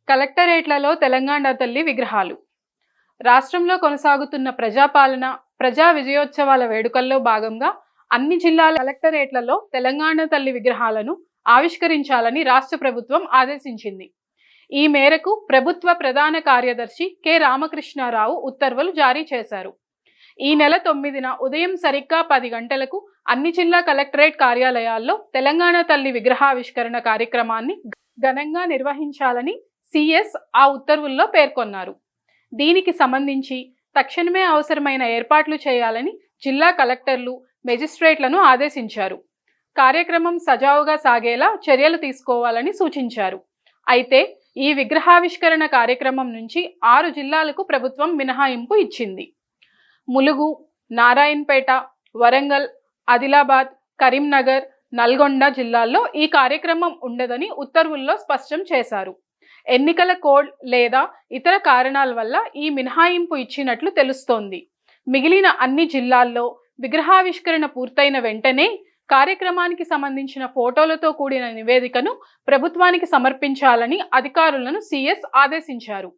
కలెక్టరేట్లలో తెలంగాణ తల్లి విగ్రహాలు. రాష్ట్రంలో కొనసాగుతున్న ప్రజాపాలన, ప్రజా విజయోత్సవాల వేడుకల్లో భాగంగా అన్ని జిల్లాల కలెక్టరేట్లలో తెలంగాణ తల్లి విగ్రహాలను ఆవిష్కరించాలని రాష్ట్ర ప్రభుత్వం ఆదేశించింది. ఈ మేరకు ప్రభుత్వ ప్రధాన కార్యదర్శి కె రామకృష్ణారావు ఉత్తర్వులు జారీ చేశారు. ఈ నెల 9న ఉదయం సరిగ్గా 10 గంటలకు అన్ని జిల్లా కలెక్టరేట్ కార్యాలయాల్లో తెలంగాణ తల్లి విగ్రహావిష్కరణ కార్యక్రమాన్ని ఘనంగా నిర్వహించాలని సిఎస్ ఆ ఉత్తర్వుల్లో పేర్కొన్నారు. దీనికి సంబంధించి తక్షణమే అవసరమైన ఏర్పాట్లు చేయాలని జిల్లా కలెక్టర్లు, మెజిస్ట్రేట్లను ఆదేశించారు. కార్యక్రమం సజావుగా సాగేలా చర్యలు తీసుకోవాలని సూచించారు. అయితే ఈ విగ్రహావిష్కరణ కార్యక్రమం నుంచి 6 జిల్లాలకు ప్రభుత్వం మినహాయింపు ఇచ్చింది. ములుగు, నారాయణపేట, వరంగల్, ఆదిలాబాద్, కరీంనగర్, నల్గొండ జిల్లాల్లో ఈ కార్యక్రమం ఉండదని ఉత్తర్వుల్లో స్పష్టం చేశారు. ఎన్నికల కోడ్ లేదా ఇతర కారణాల వల్ల ఈ మినహాయింపు ఇచ్చినట్లు తెలుస్తోంది. మిగిలిన అన్ని జిల్లాల్లో విగ్రహావిష్కరణ పూర్తయిన వెంటనే కార్యక్రమానికి సంబంధించిన ఫోటోలతో కూడిన నివేదికను ప్రభుత్వానికి సమర్పించాలని అధికారులను సిఎస్ ఆదేశించారు.